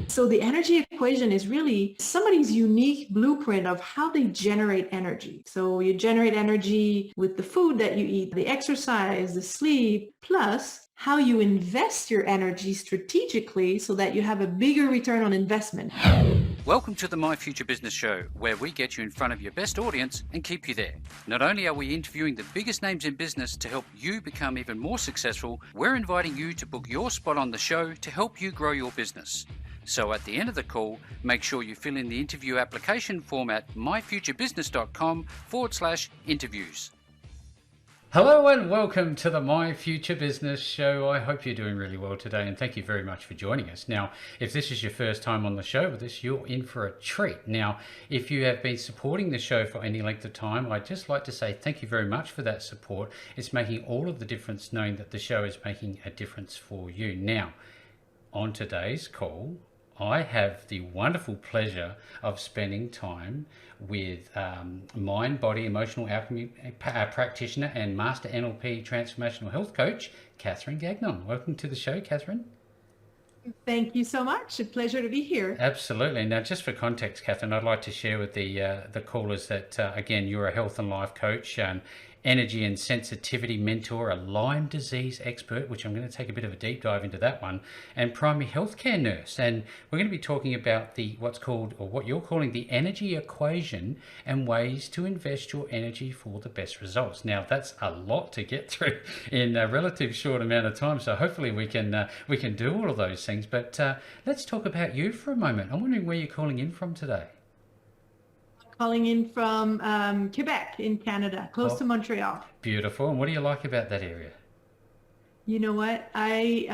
So the energy equation is really somebody's unique blueprint of how they generate energy. So you generate energy with the food that you eat, the exercise, the sleep, plus how you invest your energy strategically so that you have a bigger return on investment. Welcome to the My Future Business Show, where we get you in front of your best audience and keep you there. Not only are we interviewing the biggest names in business to help you become even more successful, we're inviting you to book your spot on the show to help you grow your business. So at the end of the call, make sure you fill in the interview application form at myfuturebusiness.com/interviews. Hello and welcome to the My Future Business Show. I hope you're doing really well today, and thank you very much for joining us. Now, if this is your first time on the show with us, you're in for a treat. Now, if you have been supporting the show for any length of time, I'd just like to say thank you very much for that support. It's making all of the difference knowing that the show is making a difference for you. Now, on today's call, I have the wonderful pleasure of spending time with mind, body, emotional alchemy practitioner and master NLP transformational health coach, Catherine Gagnon. Welcome to the show, Catherine. Thank you so much. A pleasure to be here. Absolutely. Now, just for context, Catherine, I'd like to share with the callers that, again, you're a health and life coach, energy and sensitivity mentor, a Lyme disease expert, which I'm going to take a bit of a deep dive into that one, and primary healthcare nurse. And we're going to be talking about what you're calling the energy equation and ways to invest your energy for the best results. Now, that's a lot to get through in a relatively short amount of time. So hopefully we can do all of those things. But let's talk about you for a moment. I'm wondering where you're calling in from today. Calling in from Quebec in Canada, close to Montreal. Beautiful. And what do you like about that area? You know what? I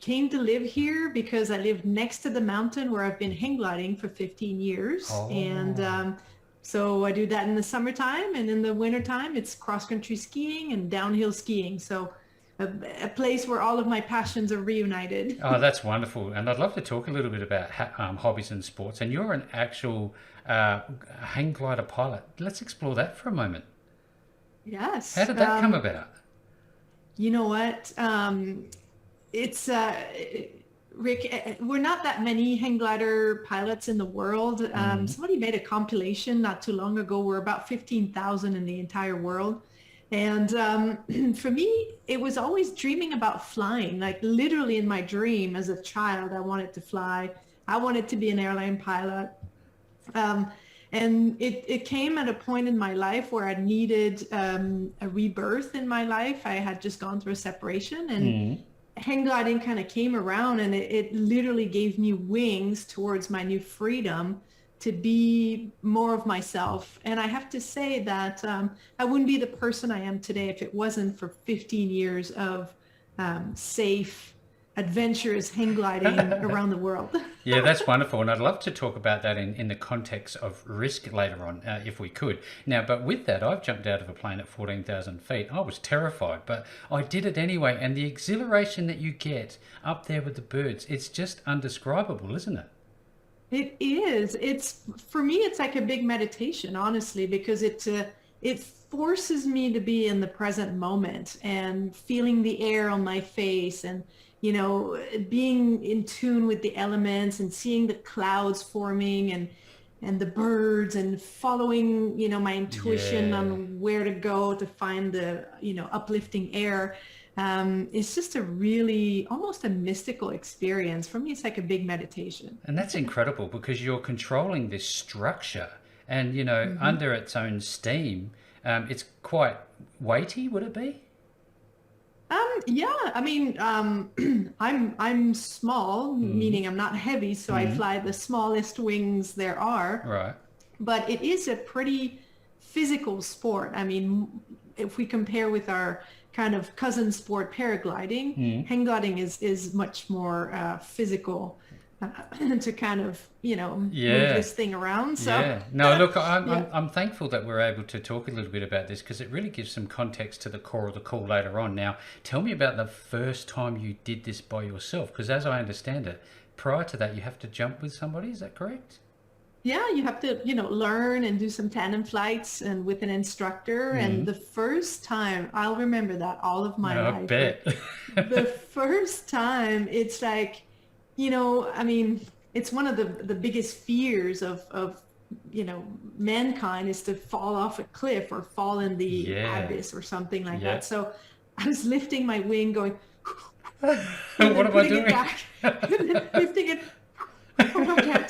came to live here because I live next to the mountain where I've been hang gliding for 15 years. And so I do that in the summertime, and in the wintertime, it's cross-country skiing and downhill skiing. So a place where all of my passions are reunited. Oh, that's wonderful. And I'd love to talk a little bit about hobbies and sports. And you're an actual hang glider pilot. Let's explore that for a moment. Yes. How did that come about? You know what? It's Rick, we're not that many hang glider pilots in the world. Somebody made a compilation not too long ago. We're about 15,000 in the entire world. And for me, it was always dreaming about flying. Like literally in my dream as a child, I wanted to fly. I wanted to be an airline pilot. And it came at a point in my life where I needed a rebirth in my life. I had just gone through a separation, and hang gliding kind of came around, and it literally gave me wings towards my new freedom to be more of myself. And I have to say that I wouldn't be the person I am today if it wasn't for 15 years of safe, adventurous hang gliding around the world. Yeah, that's wonderful. And I'd love to talk about that in the context of risk later on, if we could. Now, but with that, I've jumped out of a plane at 14,000 feet. I was terrified, but I did it anyway. And the exhilaration that you get up there with the birds, it's just undescribable, isn't it? It is. For me, it's like a big meditation, honestly, because it forces me to be in the present moment and feeling the air on my face, and being in tune with the elements and seeing the clouds forming and the birds, and following my intuition on where to go to find the uplifting air. It's just a really almost a mystical experience. For me, it's like a big meditation. And that's incredible because you're controlling this structure, and under its own steam, it's quite weighty. Would it be? Yeah, I mean, I'm small, meaning I'm not heavy, so I fly the smallest wings there are. Right. But it is a pretty physical sport. I mean, if we compare with our kind of cousin sport, paragliding, hang gliding is much more physical to kind of move this thing around. So no, look, I'm thankful that we're able to talk a little bit about this, because it really gives some context to the core of the call later on. Now, tell me about the first time you did this by yourself, because as I understand it, prior to that you have to jump with somebody. Is that correct? Yeah, you have to, learn and do some tandem flights and with an instructor. And the first time, I'll remember that all of my life. I bet. The first time, it's like, I mean, it's one of the biggest fears of mankind is to fall off a cliff or fall in the Yeah. abyss or something like Yeah. that. So I was lifting my wing, going, and What then am I putting it doing? back, and then lifting it. Oh my God.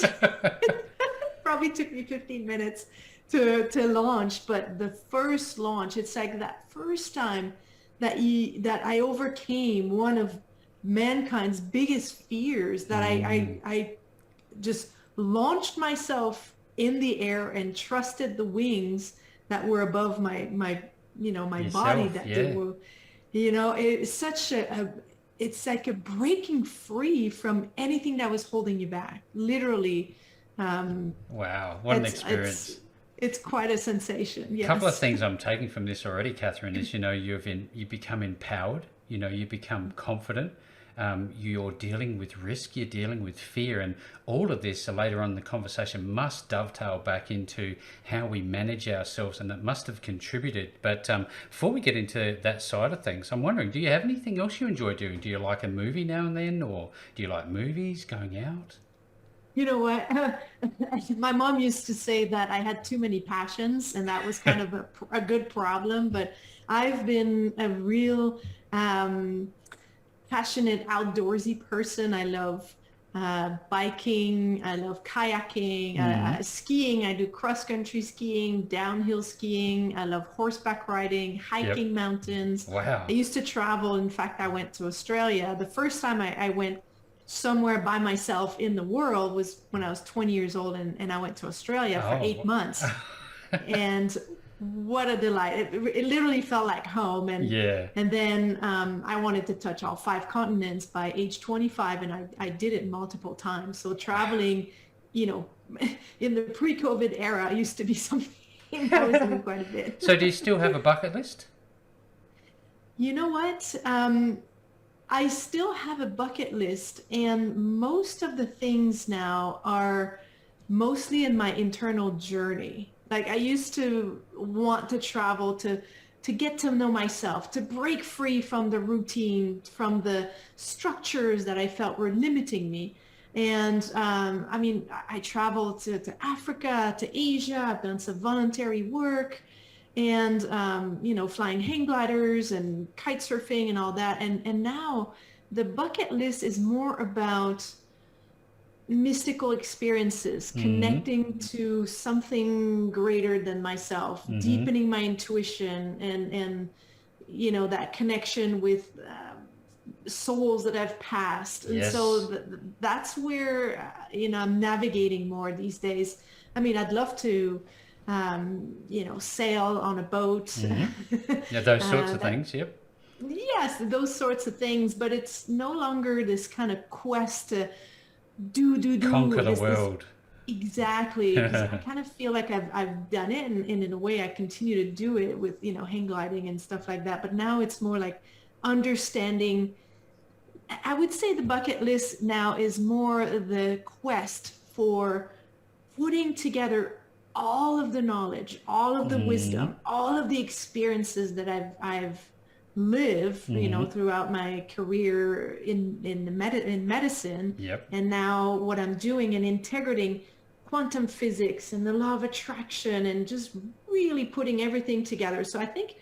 Probably took me 15 minutes to launch, but the first launch, it's like that first time that I overcame one of mankind's biggest fears, that Mm, I just launched myself in the air and trusted the wings that were above my body, yourself, that they yeah. were, it's such it's like a breaking free from anything that was holding you back, literally. um Wow, what an it's it's experience. it's quite a sensation, Couple of yes. things I'm taking from this already, Catherine, is you become empowered. You become confident. You're dealing with risk. You're dealing with fear, and all of this later on in the conversation must dovetail back into how we manage ourselves, and it must have contributed. But before we get into that side of things, I'm wondering, do you have anything else you enjoy doing? Do you like a movie now and then, or do you like movies, going out? You know what? My mom used to say that I had too many passions, and that was kind of a good problem. But I've been a real passionate outdoorsy person. I love biking. I love kayaking, Mm, skiing. I do cross country skiing, downhill skiing. I love horseback riding, yep. hiking mountains. I Wow. used to travel. In fact, I went to Australia. The first time I went somewhere by myself in the world was when I was 20 years old, and I went to Australia for Oh. 8 months. And what a delight. It literally felt like home. and Yeah. and then I wanted to touch all 5 continents by age 25, and I did it multiple times. So traveling, you know in the pre-COVID era used to be something I was doing quite a bit. So do you still have a bucket list? You know what? I still have a bucket list, and most of the things now are mostly in my internal journey. Like, I used to want to travel to get to know myself, to break free from the routine, from the structures that I felt were limiting me. And I mean, I traveled to Africa, to Asia. I've done some voluntary work, and flying hang gliders and kite surfing and all that. And now the bucket list is more about mystical experiences, Mm, connecting to something greater than myself, mm-hmm. deepening my intuition, and that connection with souls that I've passed. And so Yes. that's where I'm navigating more these days. I mean, I'd love to sail on a boat. Mm-hmm. Yeah, those sorts of That things. Yep. Yes, those sorts of things, but it's no longer this kind of quest to do Conquer the this world. exactly, because I kind of feel like I've done it, and in a way I continue to do it with hang gliding and stuff like that. But now it's more like understanding. I would say the bucket list now is more the quest for putting together all of the knowledge, all of the Mm-hmm. wisdom, all of the experiences that I've lived, Mm-hmm. throughout my career in medicine, Yep. and now what I'm doing and integrating quantum physics and the law of attraction, and just really putting everything together. So I think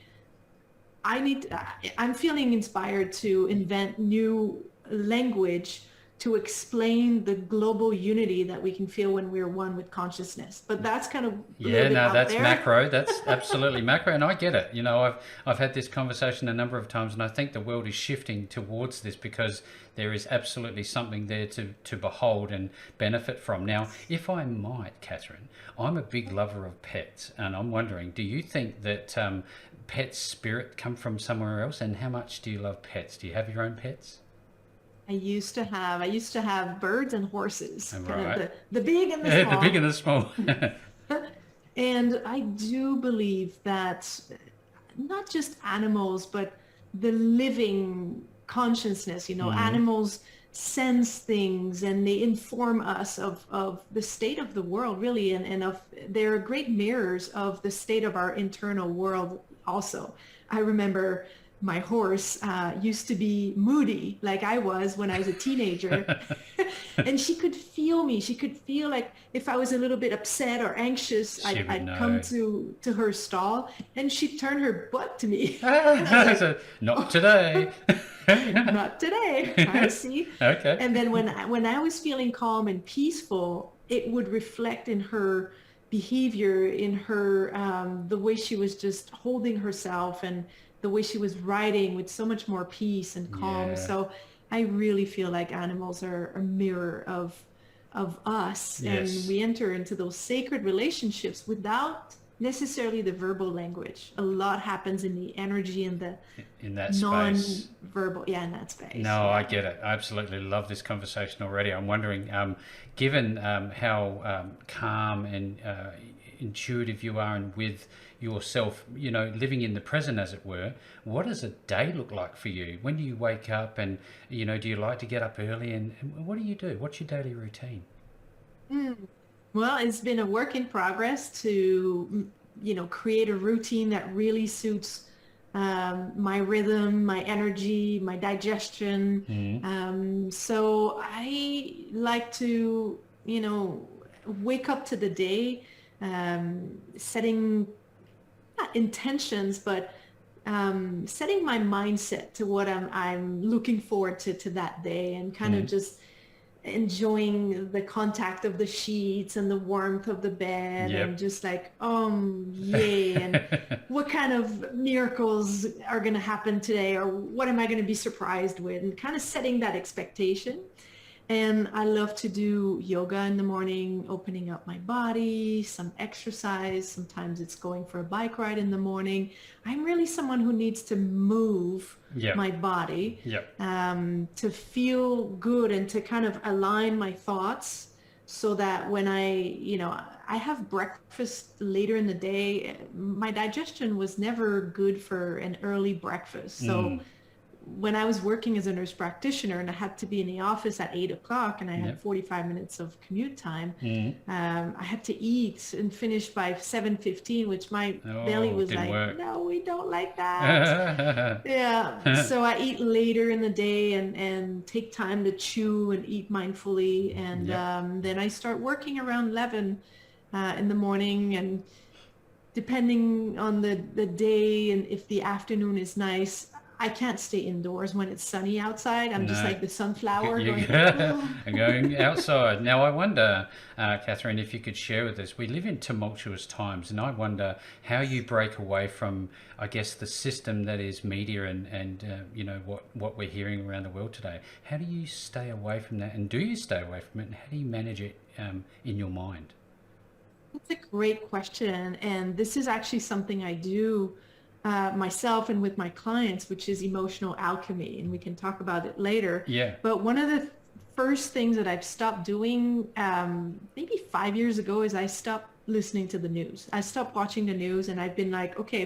I'm feeling inspired to invent new language to explain the global unity that we can feel when we're one with consciousness. But that's kind of a little Yeah, bit no, out that's there. macro. That's absolutely macro, and I get it. I've had this conversation a number of times, and I think the world is shifting towards this because there is absolutely something there to behold and benefit from. Now, if I might, Catherine, I'm a big lover of pets, and I'm wondering, do you think that pets' spirit come from somewhere else? And how much do you love pets? Do you have your own pets? I used to have birds and horses, All kind of right. the big and the The big and small. the small. And I do believe that not just animals, but the living consciousness, Mm-hmm. animals sense things, and they inform us of the state of the world, really, and they're great mirrors of the state of our internal world also. I remember my horse used to be moody like I was when I was a teenager. And she could feel me. She could feel like if I was a little bit upset or anxious, She would I'd come know. to her stall and she'd turn her butt to me. And I was like, So, not today. not today. I see. Okay. And then when I was feeling calm and peaceful, it would reflect in her behavior, in her the way she was just holding herself and the way she was riding with so much more peace and calm. Yeah. So I really feel like animals are a mirror of us, and Yes. we enter into those sacred relationships without necessarily the verbal language. A lot happens in the energy and the In that space. non-verbal, yeah, in that space. No, I Yeah. get it. I absolutely love this conversation already. I'm wondering, given how calm and intuitive you are and with yourself, living in the present, as it were, what does a day look like for you? When do you wake up and, do you like to get up early and what do you do? What's your daily routine? Well, it's been a work in progress to, create a routine that really suits my rhythm, my energy, my digestion. Mm. So I like to, wake up to the day, setting not intentions, but setting my mindset to what I'm looking forward to that day, and kind of Mm. just enjoying the contact of the sheets and the warmth of the bed, and Yep. just like, yay, and what kind of miracles are going to happen today, or what am I going to be surprised with, and kind of setting that expectation. And I love to do yoga in the morning, opening up my body, some exercise. Sometimes it's going for a bike ride in the morning. I'm really someone who needs to move Yep. my body Yep. to feel good and to kind of align my thoughts, so that when I have breakfast later in the day, my digestion was never good for an early breakfast. So Mm. when I was working as a nurse practitioner and I had to be in the office at 8 o'clock and I had Yep. 45 minutes of commute time, Mm. I had to eat and finish by 7:15, which my belly Oh, was didn't like, work. no, we don't like that. Yeah. So I eat later in the day and take time to chew and eat mindfully. And Yep. then I start working around 11 in the morning. And depending on the day and if the afternoon is nice, I can't stay indoors when it's sunny outside. I'm just No. like the sunflower You going, oh. and going outside. Now, I wonder, Catherine, if you could share with us. We live in tumultuous times, and I wonder how you break away from, I guess, the system that is media and what we're hearing around the world today. How do you stay away from that, and do you stay away from it, and how do you manage it in your mind? That's a great question. And this is actually something I do myself and with my clients, which is emotional alchemy. And we can talk about it later. Yeah. But one of the first things that I've stopped doing maybe 5 years ago is I stopped listening to the news. I stopped watching the news, and I've been like, okay,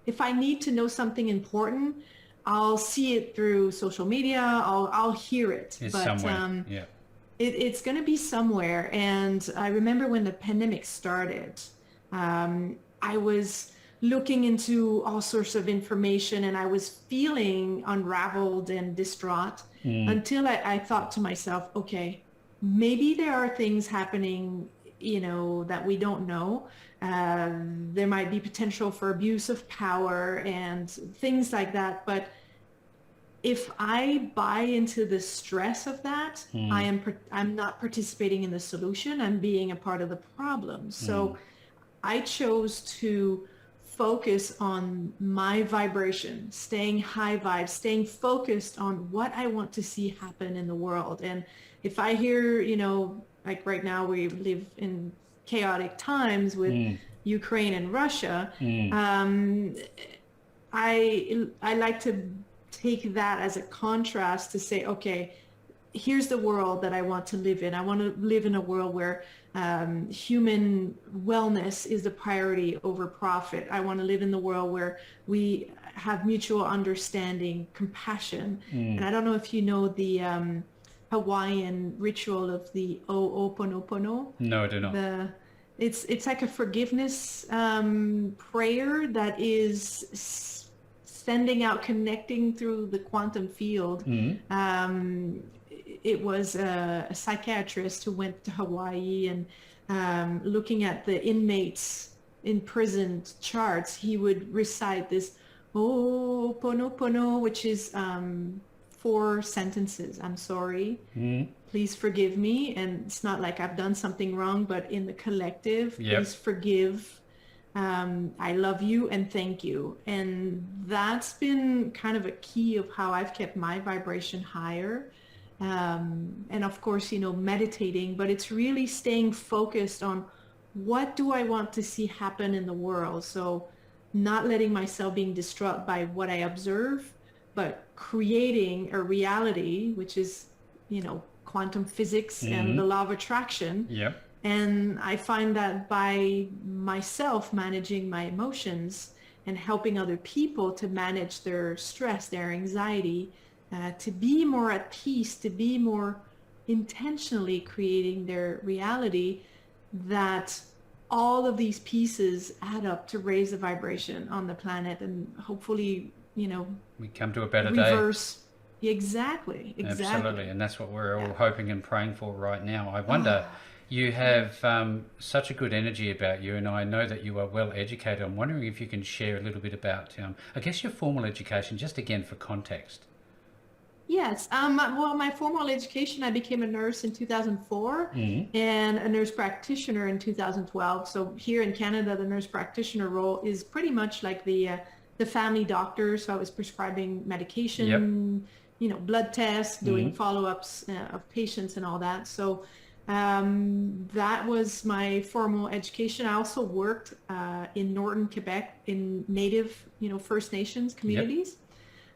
if I need to know something important, I'll see it through social media. I'll hear it. It's But somewhere. Yeah. it's going to be somewhere. And I remember when the pandemic started, I was looking into all sorts of information, and I was feeling unraveled and distraught until I thought to myself, okay, maybe there are things happening, that we don't know. There might be potential for abuse of power and things like that. But if I buy into the stress of that, I'm not participating in the solution. I'm being a part of the problem. So I chose to focus on my vibration, staying high vibe, staying focused on what I want to see happen in the world. And if I hear, like right now we live in chaotic times with Ukraine and Russia, I like to take that as a contrast to say, okay, here's the world that I want to live in. I want to live in a world where human wellness is the priority over profit. I want to live in the world where we have mutual understanding, compassion. And I don't know if you know the Hawaiian ritual of the Ho'oponopono. No, I do not. It's like a forgiveness prayer that is sending out, connecting through the quantum field. It was a psychiatrist who went to Hawaii and looking at the inmates imprisoned charts, he would recite this Ho'oponopono, which is 4 sentences. I'm sorry. Please forgive me. And it's not like I've done something wrong, but in the collective, please forgive. I love you and thank you. And that's been kind of a key of how I've kept my vibration higher. And of course, meditating, but it's really staying focused on what do I want to see happen in the world. So not letting myself being distraught by what I observe, but creating a reality, which is, quantum physics and the law of attraction. Yep. And I find that by myself managing my emotions and helping other people to manage their stress, their anxiety, to be more at peace, to be more intentionally creating their reality, that all of these pieces add up to raise the vibration on the planet and hopefully, we come to a better reverse. Day. Exactly. Absolutely. And that's what we're all hoping and praying for right now. I wonder, you have such a good energy about you, and I know that you are well educated. I'm wondering if you can share a little bit about, I guess, your formal education, just again for context. Yes. Well, my formal education, I became a nurse in 2004 and a nurse practitioner in 2012. So here in Canada, the nurse practitioner role is pretty much like the family doctor. So I was prescribing medication, blood tests, doing follow-ups of patients and all that. So that was my formal education. I also worked in Northern Quebec in Native, First Nations communities.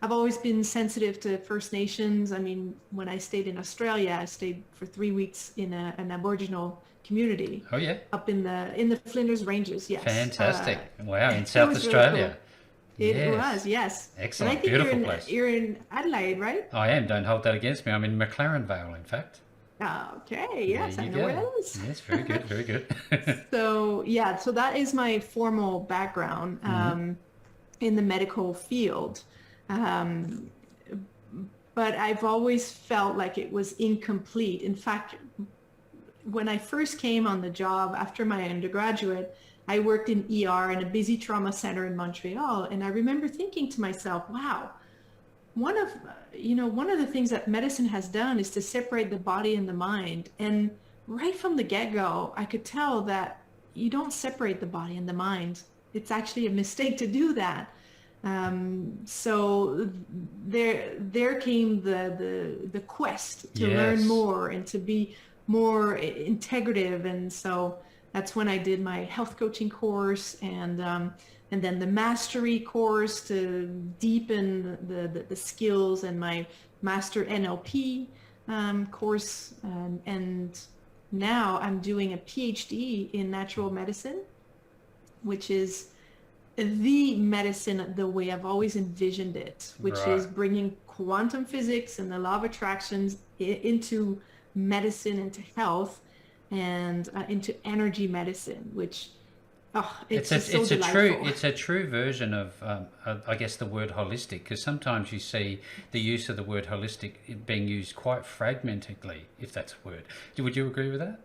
I've always been sensitive to First Nations. I mean, when I stayed in Australia, I stayed for 3 weeks in an Aboriginal community. Oh yeah. Up in the Flinders Ranges. Yes. Fantastic. Wow, in South Australia. Really cool. It was, yes. Excellent. And I think beautiful place. You're in Adelaide, right? I am. Don't hold that against me. I'm in McLaren Vale, in fact. Okay. Yes, I know where that is. Yes, very good. Very good. So that is my formal background in the medical field. But I've always felt like it was incomplete. In fact, when I first came on the job after my undergraduate, I worked in ER in a busy trauma center in Montreal. And I remember thinking to myself, wow, one of the things that medicine has done is to separate the body and the mind. And right from the get-go, I could tell that you don't separate the body and the mind. It's actually a mistake to do that. So there came the quest to learn more and to be more integrative. And so that's when I did my health coaching course and then the mastery course to deepen the skills, and my master NLP course. And now I'm doing a PhD in natural medicine, which is the medicine the way I've always envisioned it, which is bringing quantum physics and the law of attractions into medicine, into health, and into energy medicine, which it's so delightful. It's a true version of I guess the word holistic, because sometimes you see the use of the word holistic being used quite fragmentedly, if that's a word. Would you agree with that?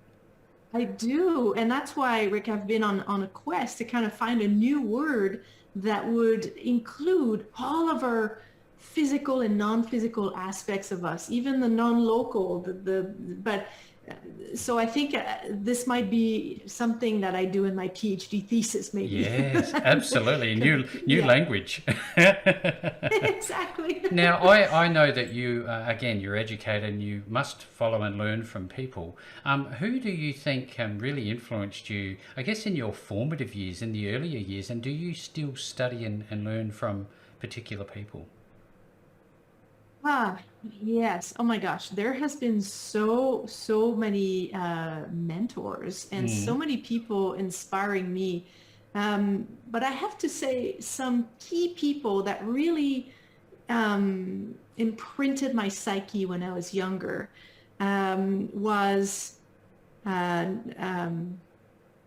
I do. And that's why, Rick, I've been on a quest to kind of find a new word that would include all of our physical and non-physical aspects of us, even the non-local, so I think this might be something that I do in my PhD thesis, maybe. Yes, absolutely. New language. Exactly. Now, I know that you, again, you're educated and you must follow and learn from people. Who do you think really influenced you, I guess, in your formative years, in the earlier years, and do you still study and learn from particular people? Yes. Oh my gosh. There has been so many mentors and so many people inspiring me. But I have to say some key people that really imprinted my psyche when I was younger was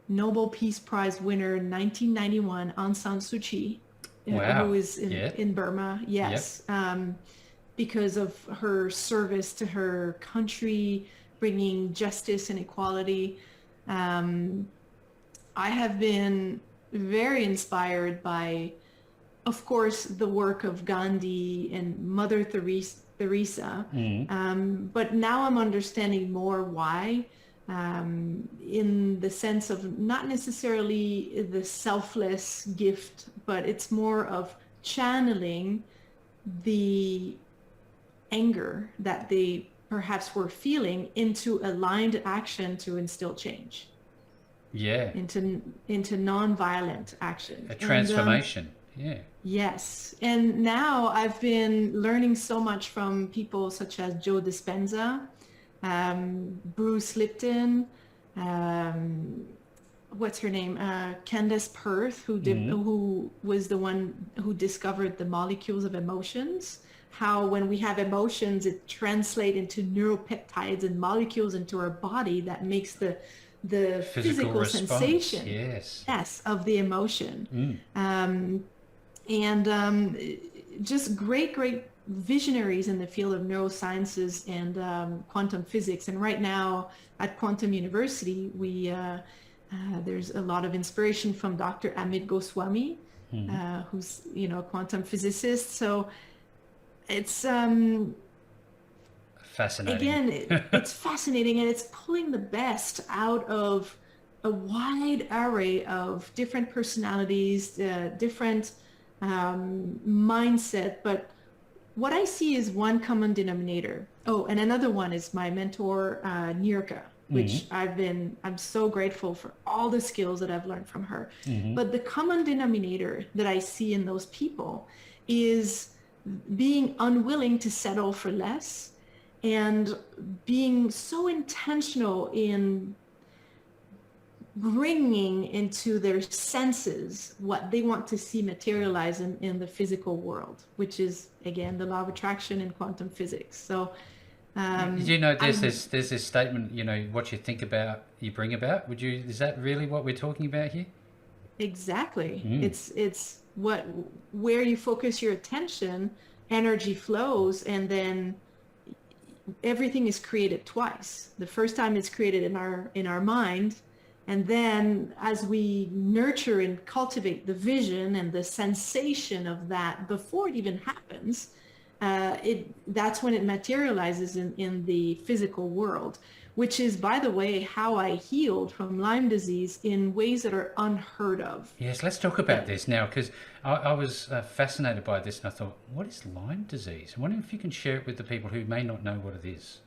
Nobel Peace Prize winner in 1991, Aung San Suu Kyi. Wow. who is Yeah. in Burma. Yep. Yes, because of her service to her country, bringing justice and equality. Um, I have been very inspired by, of course, the work of Gandhi and Mother Teresa. Mm. But now I'm understanding more why, in the sense of not necessarily the selfless gift, but it's more of channeling the anger that they perhaps were feeling into aligned action to instill change, Yeah. into non-violent action. A And transformation. Yeah. yes. And now I've been learning so much from people such as Joe Dispenza, Bruce Lipton, um, what's her name? Candace Perth, Mm. who was the one who discovered the molecules of emotions. How when we have emotions, it translates into neuropeptides and molecules into our body that makes the Physical physical response. sensation, Yes. yes, of the emotion. Mm. And just great visionaries in the field of neurosciences and quantum physics. And right now at Quantum University, there's a lot of inspiration from Dr. Amit Goswami, Mm. who's a quantum physicist. So it's Fascinating. again, it's fascinating, and it's pulling the best out of a wide array of different personalities, different mindset. But what I see is one common denominator. Oh, and another one is my mentor, Nirka, Mm. which I'm so grateful for all the skills that I've learned from her. Mm-hmm. But the common denominator that I see in those people is being unwilling to settle for less and being so intentional in bringing into their senses what they want to see materialize in the physical world, which is again the law of attraction and quantum physics. So You know, I'm there's this statement. You know, what you think about, you bring about. Would you? Is that really what we're talking about here? exactly. Mm. It's what where you focus your attention, energy flows, and then everything is created twice. The first time it's created in our mind, and then as we nurture and cultivate the vision and the sensation of that before it even happens, that's when it materializes in the physical world, which is, by the way, how I healed from Lyme disease in ways that are unheard of. Yes, let's talk about That this now because I was fascinated by this and I thought, what is Lyme disease? I wonder if you can share it with the people who may not know what it is.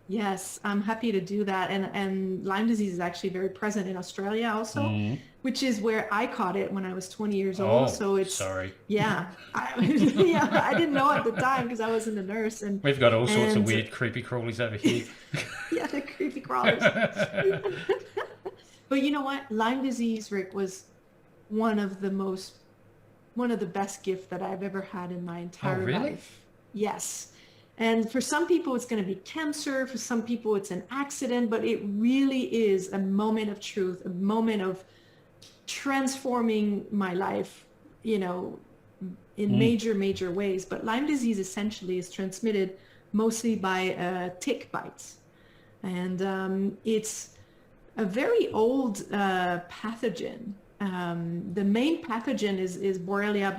Yes, I'm happy to do that. And Lyme disease is actually very present in Australia also, Mm. which is where I caught it when I was 20 years old. Oh, So it's, sorry. yeah, yeah, I didn't know at the time because I wasn't a nurse. We've got all sorts of And weird creepy crawlies over here. yeah, the creepy crawlers. But you know what? Lyme disease, Rick, was one of the most, one of the best gifts that I've ever had in my Oh, entire really? life. Yes. And for some people, it's going to be cancer. For some people, it's an accident, but it really is a moment of truth, a moment of transforming my life, in Mm. major ways. But Lyme disease essentially is transmitted mostly by tick bites. And it's a very old pathogen. The main pathogen is Borrelia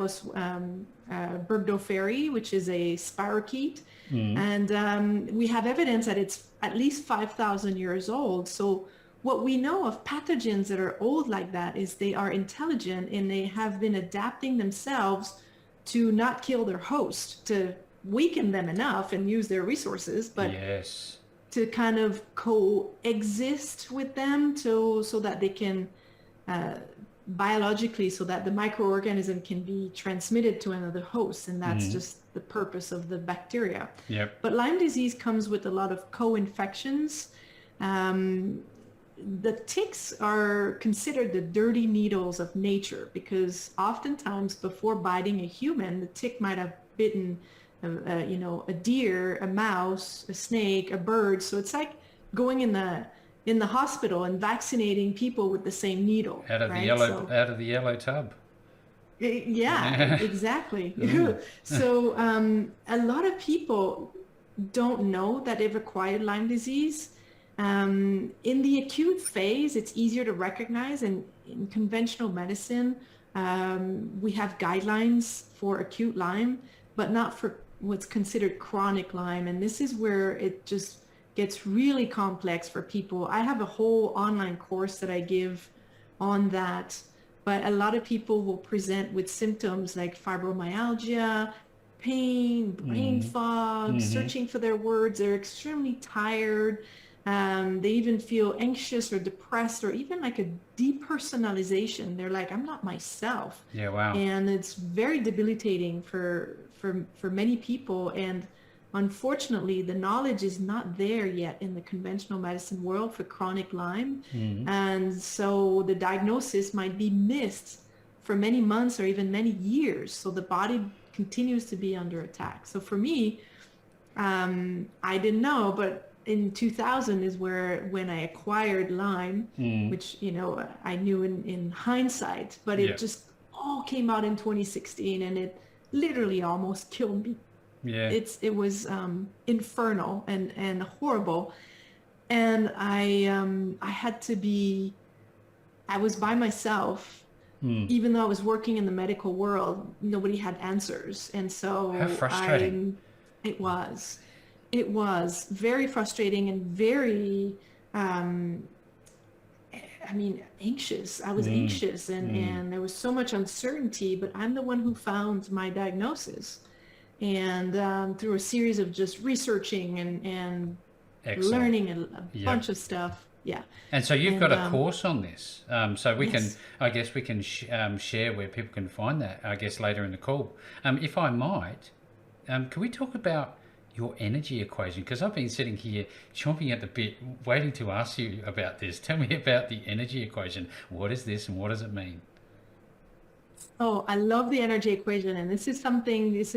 burgdorferi, which is a spirochete. Mm. And we have evidence that it's at least 5,000 years old. So what we know of pathogens that are old like that is they are intelligent and they have been adapting themselves to not kill their host, to weaken them enough and use their resources, but Yes. to kind of coexist with them so that they can biologically, so that the microorganism can be transmitted to another host. And that's Mm. just the purpose of the bacteria. Yep. But Lyme disease comes with a lot of co-infections. The ticks are considered the dirty needles of nature because oftentimes before biting a human, the tick might have bitten a deer, a mouse, a snake, a bird. So it's like going in the hospital and vaccinating people with the same needle, right? So Out of the yellow tub. Yeah, exactly. Mm. So a lot of people don't know that they've acquired Lyme disease. In the acute phase, it's easier to recognize, and in conventional medicine, we have guidelines for acute Lyme, but not for what's considered chronic Lyme. And this is where it just gets really complex for people. I have a whole online course that I give on that, but a lot of people will present with symptoms like fibromyalgia, pain, brain Mm. fog, Mm-hmm. searching for their words. They're extremely tired. They even feel anxious or depressed, or even like a depersonalization. They're like, I'm not myself. Yeah, wow. And it's very debilitating for many people. And unfortunately, the knowledge is not there yet in the conventional medicine world for chronic Lyme. Mm. And so the diagnosis might be missed for many months or even many years. So the body continues to be under attack. So for me, I didn't know, but in 2000 is when I acquired Lyme, Mm. which, I knew in hindsight, but Yeah. it just all came out in 2016, and it literally almost killed me. Yeah. It was infernal and horrible. And I had to be, I was by myself, Mm. even though I was working in the medical world. Nobody had answers. And How so frustrating. it was, it was very frustrating and very, um, I mean, anxious. I was Mm. anxious, Mm. and there was so much uncertainty, but I'm the one who found my diagnosis. And through a series of just researching and Excellent. learning a Yep. bunch of stuff. Yeah. And so you've got And a course on this. So we can, yes. I guess we can share where people can find that, I guess, later in the call. If I might, can we talk about your energy equation? Because I've been sitting here chomping at the bit, waiting to ask you about this. Tell me about the energy equation. What is this and what does it mean? Oh, I love the energy equation. And this is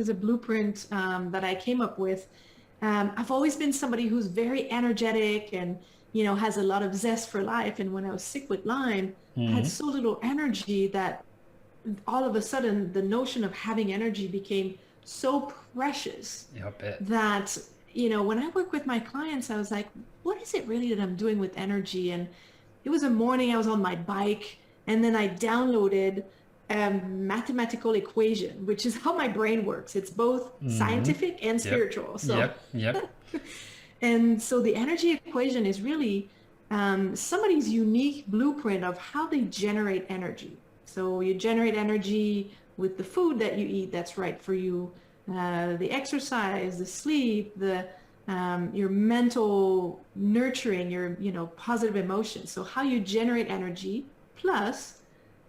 a blueprint that I came up with. I've always been somebody who's very energetic and, has a lot of zest for life. And when I was sick with Lyme, I had Mm. so little energy that all of a sudden the notion of having energy became so precious Yeah, I bet. that, when I work with my clients, I was like, what is it really that I'm doing with energy? And it was a morning I was on my bike, and then I downloaded a mathematical equation, which is how my brain works. It's both Mm-hmm. scientific and Yep. spiritual. So, Yep. Yep. and so the energy equation is really somebody's unique blueprint of how they generate energy. So you generate energy with the food that you eat that's right for you, the exercise, the sleep, the your mental nurturing, your positive emotions. So how you generate energy, plus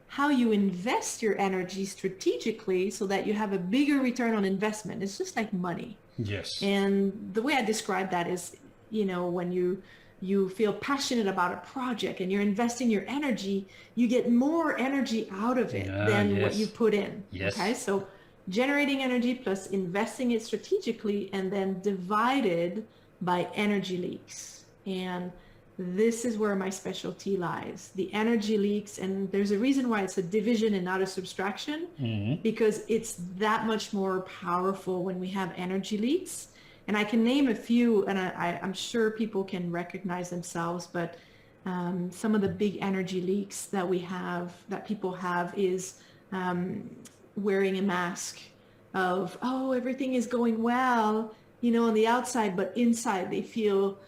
how you invest your energy strategically so that you have a bigger return on investment. It's just like money. Yes. And the way I describe that is, when you feel passionate about a project and you're investing your energy, you get more energy out of it Ah, than what you yes. put in. Okay. Yes. So generating energy plus investing it strategically, and then divided by energy leaks. And this is where my specialty lies, the energy leaks. And there's a reason why it's a division and not a subtraction, Mm-hmm. because it's that much more powerful when we have energy leaks. And I can name a few, and I'm sure people can recognize themselves, but some of the big energy leaks that people have is um, wearing a mask of, oh, everything is going well, on the outside, but inside they feel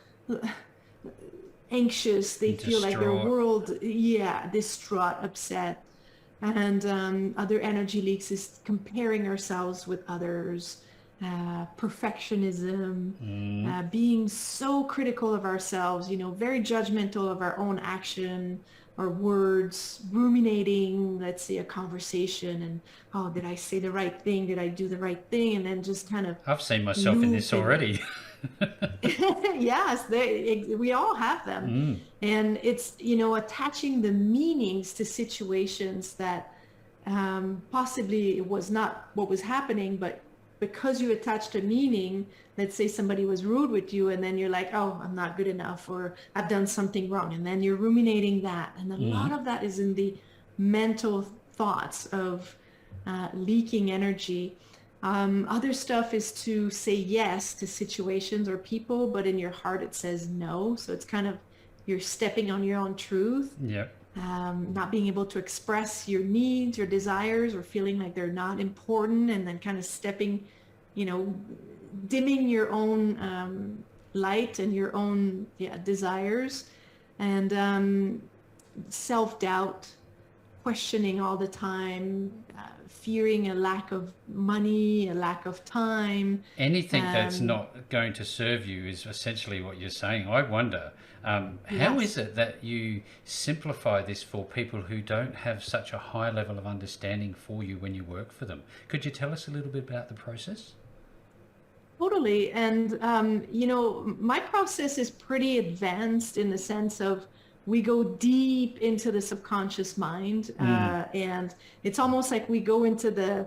anxious. They feel like their Distraught. world, yeah, distraught, upset. And other energy leaks is comparing ourselves with others, perfectionism, Mm. being so critical of ourselves, very judgmental of our own action or words, ruminating, let's say, a conversation, and, oh, did I say the right thing? Did I do the right thing? And then just kind of I've seen myself in this looping. already. Yes, we all have them. Mm. And it's, attaching the meanings to situations that possibly it was not what was happening, but because you attached a meaning, let's say somebody was rude with you, and then you're like, oh, I'm not good enough, or I've done something wrong. And then you're ruminating that. And a lot Mm. of that is in the mental thoughts of leaking energy. Other stuff is to say yes to situations or people, but in your heart it says no. So it's kind of you're stepping on your own truth, Yep. not being able to express your needs, your desires, or feeling like they're not important, and then kind of stepping, you know, dimming your own light and your own desires, and self-doubt, questioning all the time, fearing a lack of money, a lack of time. Anything that's Um, not going to serve you is essentially what you're saying. I wonder, how is yes. it that you simplify this for people who don't have such a high level of understanding for you when you work for them? Could you tell us a little bit about the process? Totally. And, my process is pretty advanced in the sense of we go deep into the subconscious mind. Mm. And it's almost like we go into the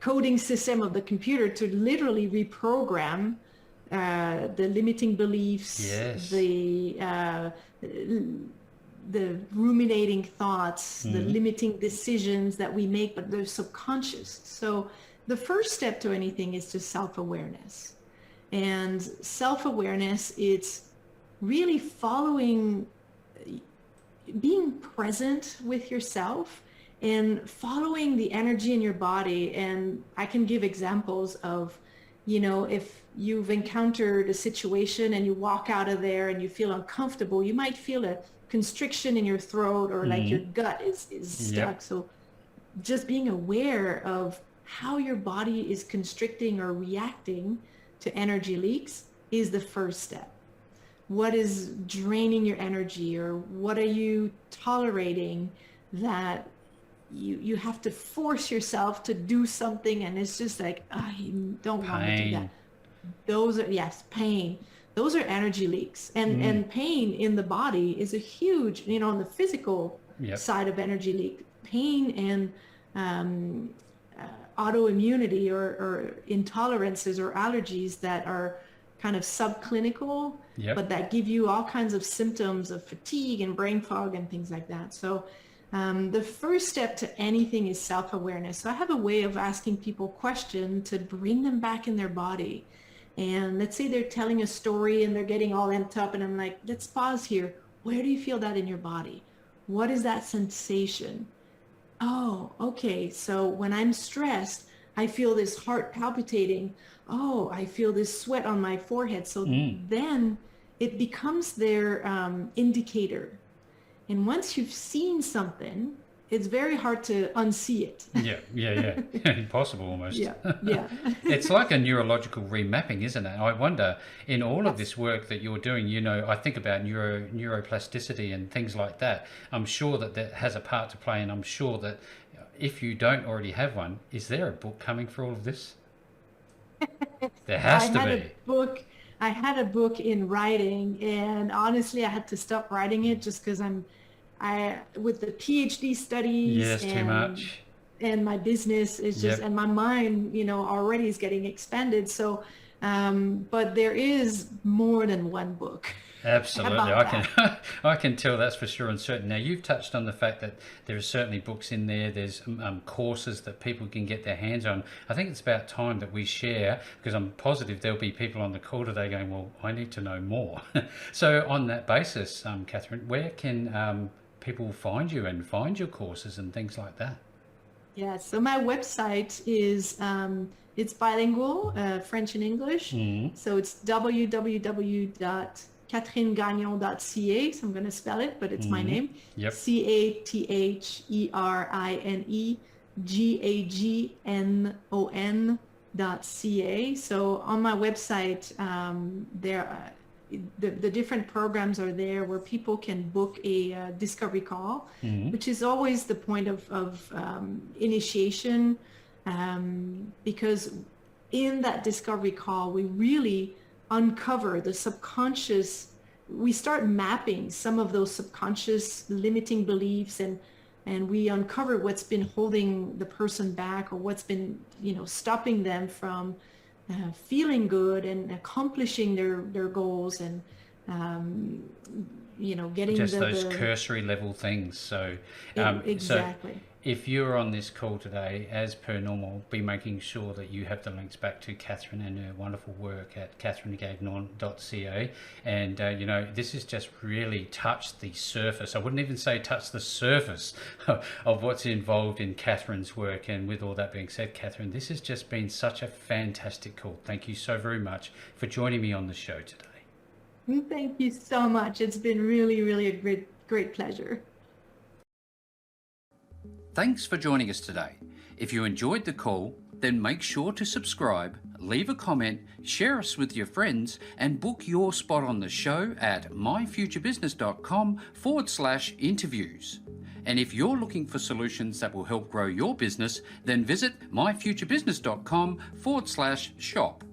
coding system of the computer to literally reprogram the limiting beliefs, Yes. the ruminating thoughts, the Mm. limiting decisions that we make, but they're subconscious. So the first step to anything is just self-awareness. And self-awareness, it's really following, being present with yourself and following the energy in your body. And I can give examples of, if you've encountered a situation and you walk out of there and you feel uncomfortable, you might feel a constriction in your throat, or like your Mm. gut is Yep. stuck. So just being aware of how your body is constricting or reacting to energy leaks is the first step. What is draining your energy, or what are you tolerating that you have to force yourself to do something, and it's just like, I don't want to do that. Pain. Those are, yes, pain. Those are energy leaks. And Mm. pain in the body is a huge, on the physical Yep. side of energy leak, pain and um, autoimmunity, or intolerances or allergies that are kind of subclinical, Yep. but that give you all kinds of symptoms of fatigue and brain fog and things like that. So the first step to anything is self-awareness. So I have a way of asking people questions to bring them back in their body. And let's say they're telling a story and they're getting all amped up, and I'm like, let's pause here. Where do you feel that in your body? What is that sensation? Oh, okay. So when I'm stressed, I feel this heart palpitating. Oh, I feel this sweat on my forehead. So Mm. then it becomes their indicator. And once you've seen something, it's very hard to unsee it. Yeah, yeah, yeah. Impossible almost. Yeah, yeah. It's like a neurological remapping, isn't it? I wonder, in all of Yes. this work that you're doing, I think about neuroplasticity and things like that. I'm sure that that has a part to play, and I'm sure that if you don't already have one, is there a book coming for all of this? There I has to had a be. book, I had a book in writing, and honestly, I had to stop writing it just because with the PhD studies Yes, too much. and my business is just, Yep. and my mind, already is getting expanded. So, but there is more than one book Absolutely, about I that. can I can tell that's for sure and certain. Now you've touched on the fact that there are certainly books in there. There's courses that people can get their hands on. I think it's about time that we share, because I'm positive there'll be people on the call today going, "Well, I need to know more." So on that basis, Catherine, where can people find you and find your courses and things like that? Yeah, so my website is it's bilingual, French and English. Mm. So it's www.catherinegagnon.ca. So I'm going to spell it, but it's my Mm. name. Yep. CATHERINEGAGNON.ca. So on my website, the different programs are there where people can book a discovery call, Mm. which is always the point of initiation, because in that discovery call, we really uncover the subconscious. We start mapping some of those subconscious limiting beliefs, and we uncover what's been holding the person back, or what's been, stopping them from feeling good and accomplishing their goals, and getting just those the cursory level things. So exactly. if you're on this call today, as per normal, be making sure that you have the links back to Catherine and her wonderful work at catherinegagnon.ca. And, this has just really touched the surface. I wouldn't even say touch the surface of what's involved in Catherine's work. And with all that being said, Catherine, this has just been such a fantastic call. Thank you so very much for joining me on the show today. Thank you so much. It's been really, really a great pleasure. Thanks for joining us today. If you enjoyed the call, then make sure to subscribe, leave a comment, share us with your friends, and book your spot on the show at myfuturebusiness.com/interviews. And if you're looking for solutions that will help grow your business, then visit myfuturebusiness.com/shop.